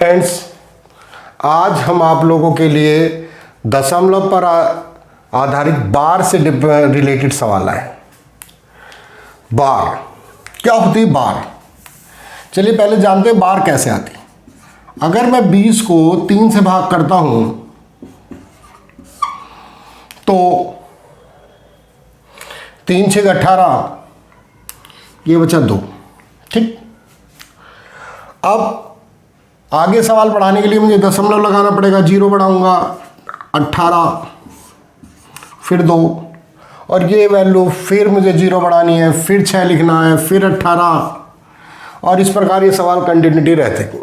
Friends, आज हम आप लोगों के लिए दशमलव पर आधारित बार से रिलेटेड सवाल आए। बार क्या होती है? बार चलिए पहले जानते हैं बार कैसे आती है। अगर मैं 20 को 3 से भाग करता हूं तो 3 6 18, ये बचा 2। ठीक, अब आगे सवाल पढ़ाने के लिए मुझे दशमलव लगाना पड़ेगा। 0 बढ़ाऊंगा 18, फिर 2, और ये वैल्यू फिर मुझे 0 बढ़ानी है, फिर 6 लिखना है, फिर 18, और इस प्रकार ये सवाल कंटिन्यूटी रहते हैं।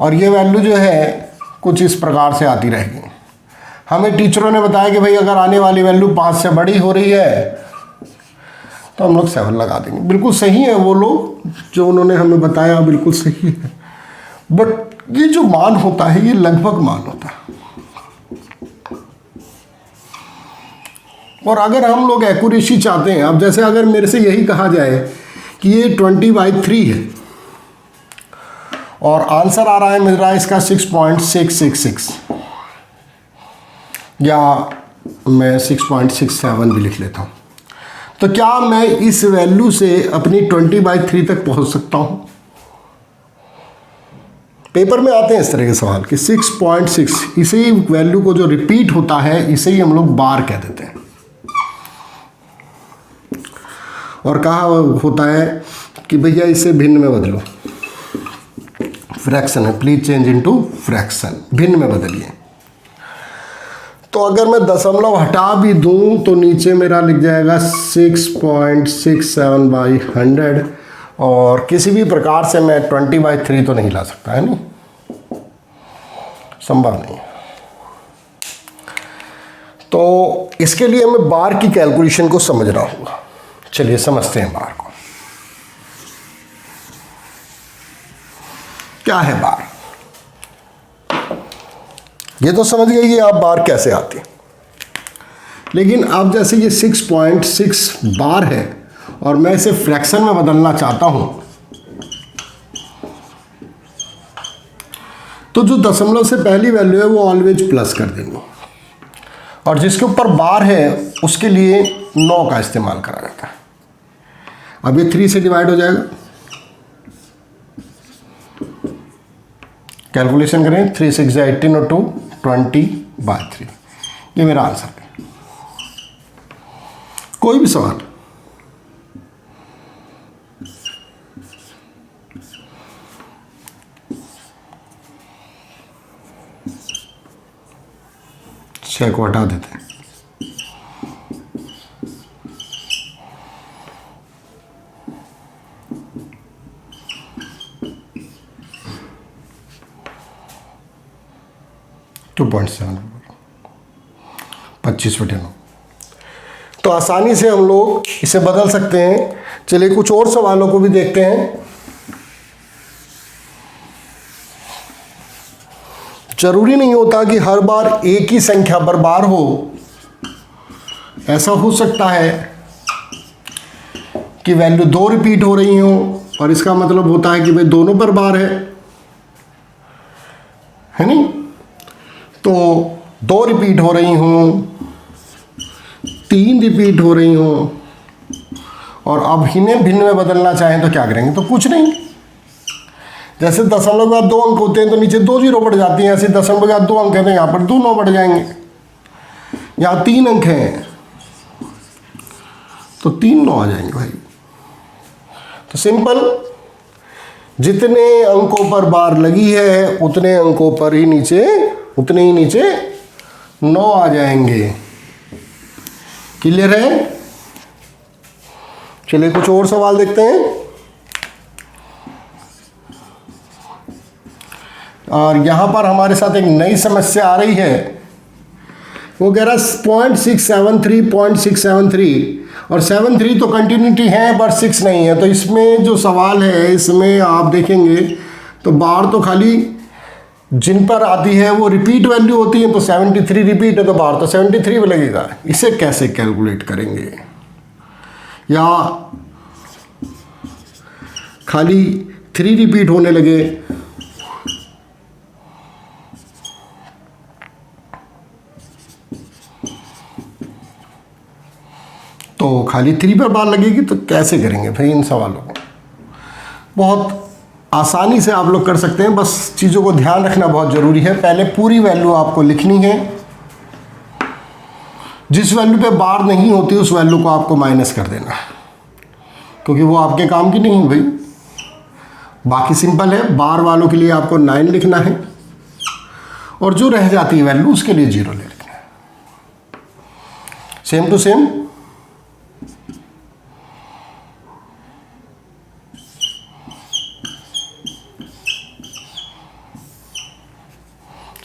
और ये वैल्यू जो है कुछ इस प्रकार से आती रहेगी। हमें टीचरों ने बताया कि भाई अगर आने वाली वैल्यू 5 से बड़ी हो रही है तो हम लोग 7 लगा देंगे। बिल्कुल सही है, वो लोग जो उन्होंने हमें बताया बिल्कुल सही है, बट ये जो मान होता है ये लगभग मान होता है। और अगर हम लोग एक्यूरेसी चाहते हैं, अब जैसे अगर मेरे से यही कहा जाए कि ये 20/3 है और आंसर आ रहा है मिल रहा है इसका 6.666, या मैं 6.67 भी लिख लेता हूं, तो क्या मैं इस वैल्यू से अपनी 20/3 तक पहुंच सकता हूं? पेपर में आते हैं इस तरह के सवाल कि 6.6, इसे ही वैल्यू को जो रिपीट होता है इसे ही हम लोग बार कह देते हैं। और कहा होता है कि भैया इसे भिन्न में बदलो, फ्रैक्शन है, प्लीज चेंज इनटू फ्रैक्शन, भिन्न में बदलिए। तो अगर मैं दशमलव हटा भी दूं तो नीचे मेरा लिख जाएगा 6.67/100, और किसी भी प्रकार से मैं 20/3 तो नहीं ला सकता, है नहीं, संभव नहीं। तो इसके लिए हमें बार की कैलकुलेशन को समझना होगा। चलिए समझते हैं बार को। क्या है बार? ये तो समझ गए कि आप बार कैसे आती है, लेकिन अब जैसे ये 6.6 बार है और मैं इसे फ्रैक्शन में बदलना चाहता हूं, तो जो दशमलव से पहली वैल्यू है वो ऑलवेज प्लस कर देंगे, और जिसके ऊपर बार है उसके लिए 9 का इस्तेमाल करा जाता है। अब ये 3 से डिवाइड हो जाएगा, कैलकुलेशन करें, 3 6 18 और 2 20/3, ये मेरा आंसर है। कोई भी सवाल छह को हटा देते हैं, टू 2.7, 25/9। तो आसानी से हम लोग इसे बदल सकते हैं। चलिए कुछ और सवालों को भी देखते हैं। जरूरी नहीं होता कि हर बार एक ही संख्या पर बार हो। ऐसा हो सकता है कि वैल्यू 2 रिपीट हो रही हो, और इसका मतलब होता है कि भाई दोनों पर बार है नहीं? तो 2 रिपीट हो रही हूं, 3 रिपीट हो रही हूं, और अब इन्हें भिन्न में बदलना चाहें तो क्या करेंगे? तो कुछ नहीं, जैसे दशमलव के बाद 2 अंक होते हैं तो नीचे 2 0 बढ़ जाती हैं, ऐसे दशमलव के बाद 2 अंक हैं तो यहाँ पर 2 9 बढ़ जाएंगे। यहाँ 3 अंक हैं तो 3 9 आ जाएंगे भाई। तो सिंपल, जितने अंकों पर बार लगी है उतने अंकों पर ही नीचे, उतने ही नीचे 9 आ जाएंगे। क्लियर है? चलिए कुछ और सवाल देखते हैं। और यहां पर हमारे साथ एक नई समस्या आ रही है। वो कह रहा 0.673 और 73 तो कंटिन्यूटी है बट 6 नहीं है। तो इसमें जो सवाल है इसमें आप देखेंगे तो बार तो खाली जिन पर आती है वो रिपीट वैल्यू होती है, तो 73 रिपीट है तो बार तो 73 में लगेगा। इसे कैसे कैलकुलेट करेंगे? या खाली 3 रिपीट होने लगे तो खाली 3 पर बार लगेगी, तो कैसे करेंगे भाई इन सवालों को? बहुत आसानी से आप लोग कर सकते हैं, बस चीज़ों को ध्यान रखना बहुत ज़रूरी है। पहले पूरी वैल्यू आपको लिखनी है, जिस वैल्यू पे बार नहीं होती उस वैल्यू को आपको माइनस कर देना है, क्योंकि वो आपके काम की नहीं भाई। बाकी सिंपल है, बार वालों के लिए आपको 9 लिखना है और जो रह जाती है वैल्यू उसके लिए 0 ले लिखना है। सेम टू सेम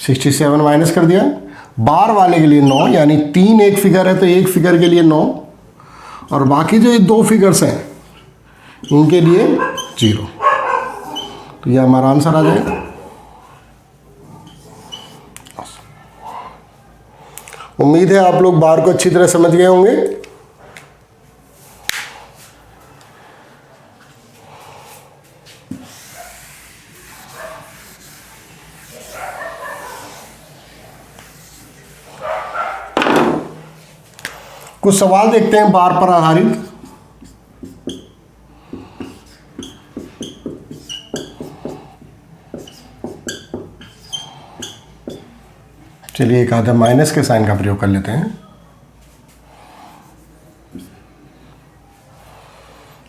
$67 माइनस कर दिया। बार वाले के लिए 9, यानी 3 एक फिगर है तो एक फिगर के लिए 9, और बाकी जो ये 2 फिगर्स हैं इनके लिए 0। तो ये हमारा आंसर आ जाएगा। उम्मीद है आप लोग बार को अच्छी तरह समझ गए होंगे। कुछ सवाल देखते हैं बार पर आधारित। चलिए एक आधा माइनस के साइन का प्रयोग कर लेते हैं।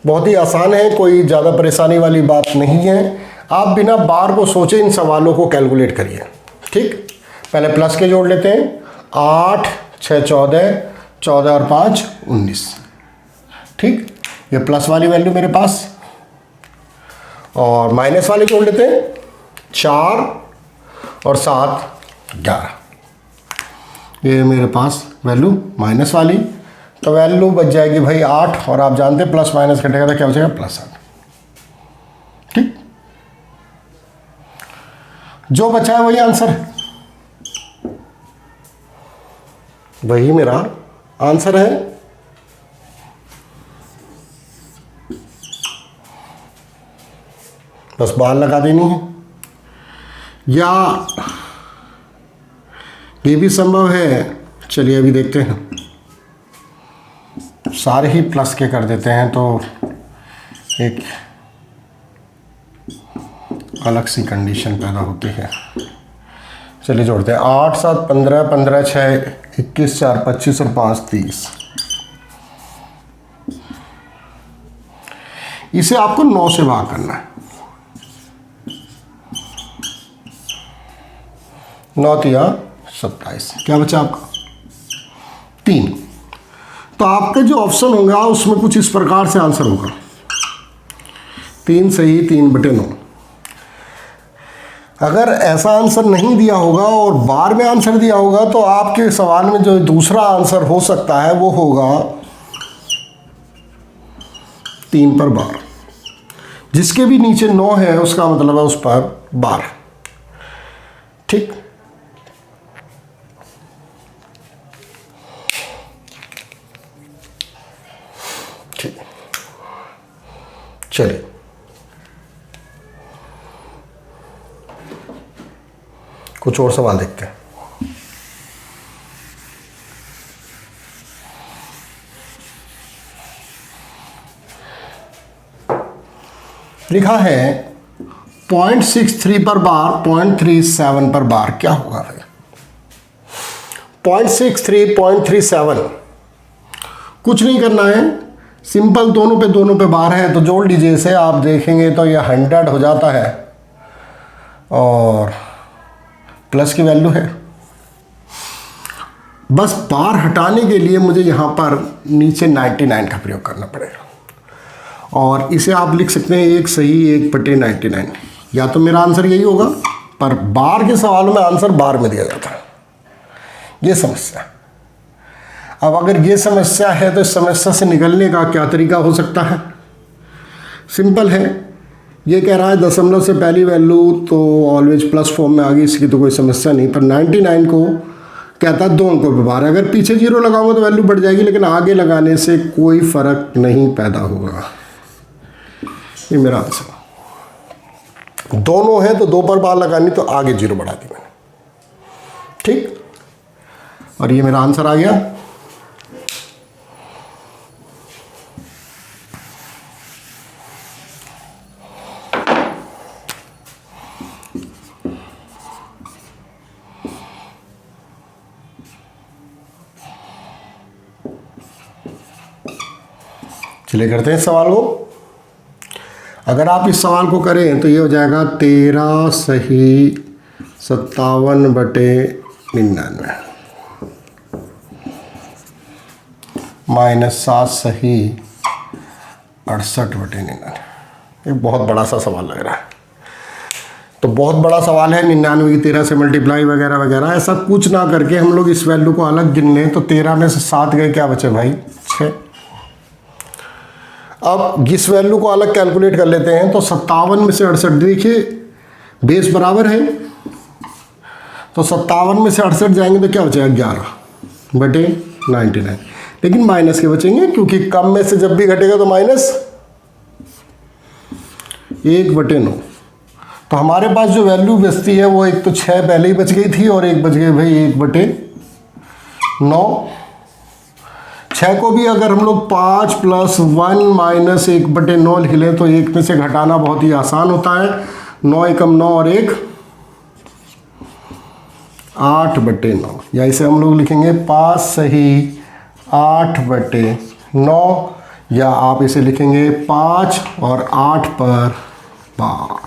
बहुत ही आसान है, कोई ज़्यादा परेशानी वाली बात नहीं है। आप बिना बार को सोचे इन सवालों को कैलकुलेट करिए। ठीक, पहले प्लस के जोड़ लेते हैं। 8 6 14, 14 और 5 19। ठीक, ये प्लस वाली वैल्यू मेरे पास, और माइनस वाले जोड़ लेते हैं। 4 और 7 11। ये मेरे पास वैल्यू माइनस वाली, तो वैल्यू बच जाएगी भाई 8, और आप जानते हैं प्लस माइनस कटेगा तो क्या बचेगा? +8। ठीक, जो बचा है वही आंसर है, वही मेरा आंसर है। बस बार लगा देनी है, या ये भी संभव है। चलिए अभी देखते हैं, सारे ही प्लस के कर देते हैं तो एक अलग सी कंडीशन पैदा होती है। चलिए जोड़ते हैं। 8 7 15, 15 6 21, 4 25 और 5 30। इसे आपको 9 से भाग करना है। 9 तिया 27, क्या बचा आपका? 3। तो आपका जो ऑप्शन होगा उसमें कुछ इस प्रकार से आंसर होगा, 3 सही 3/9। अगर ऐसा आंसर नहीं दिया होगा और बार में आंसर दिया होगा तो आपके सवाल में जो दूसरा आंसर हो सकता है वो होगा 3 पर बार। जिसके भी नीचे 9 है उसका मतलब है उस पर बार। ठीक, चलिए कुछ और सवाल देखते हैं। लिखा है 0.63 पर बार, 0.37 पर बार, क्या होगा भाई? 0.63 0.37, कुछ नहीं करना है, सिंपल दोनों पे बार है तो जोड़ लीजिए इसे। आप देखेंगे तो ये 100 हो जाता है और प्लस की वैल्यू है। बस बार हटाने के लिए मुझे यहाँ पर नीचे 99 का प्रयोग करना पड़ेगा, और इसे आप लिख सकते हैं 1 सही 1/99। या तो मेरा आंसर यही होगा, पर बार के सवालों में आंसर बार में दिया जाता है। ये समस्या। अब अगर ये समस्या है तो इस समस्या से निकलने का क्या तरीका हो सकता है? सिंपल है, ये कह रहा है दशमलव से पहली वैल्यू तो ऑलवेज प्लस फॉर्म में आ गई, इसकी तो कोई समस्या नहीं। पर 99 को कहता है 2 अंकों पर बार। अगर पीछे 0 लगाऊंगा तो वैल्यू बढ़ जाएगी, लेकिन आगे लगाने से कोई फर्क नहीं पैदा होगा। ये मेरा आंसर। दोनों है तो 2 पर बार लगानी, तो आगे 0 बढ़ा दी मैंने। ठीक, और ये मेरा आंसर आ गया। चलिए करते हैं इस सवाल को। अगर आप इस सवाल को करें तो ये हो जाएगा 13 सही 57/99 माइनस 7 सही 68/99। एक बहुत बड़ा सा सवाल लग रहा है। तो बहुत बड़ा सवाल है, 99 की 13 से मल्टीप्लाई वगैरह वगैरह, ऐसा कुछ ना करके हम लोग इस वैल्यू को अलग गिन लें। तो 13 में से 7 गए, क्या बचे भाई 6। अब इस वैल्यू को अलग कैलकुलेट कर लेते हैं। तो 57 में से 68, देखिए बेस बराबर है, तो 57 में से 68 जाएंगे तो क्या बचेगा 11/99। लेकिन माइनस के बचेंगे, क्योंकि कम में से जब भी घटेगा तो माइनस 1/9। तो हमारे पास जो वैल्यू बचती है वो एक तो 6 पहले ही बच गई थी और एक बच गई भाई 1/9। 6 को भी अगर हम लोग 5 + 1 - 1/9 लिख लें तो 1 में से घटाना बहुत ही आसान होता है। 9 एकम 9 और 1 8/9, या इसे हम लोग लिखेंगे 5 सही 8/9, या आप इसे लिखेंगे 5 और 8 पर बार।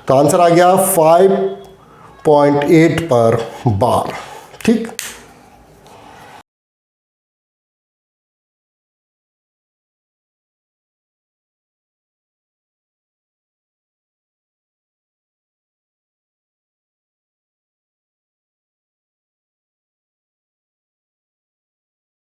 तो आंसर आ गया 5.8 पर बार। ठीक।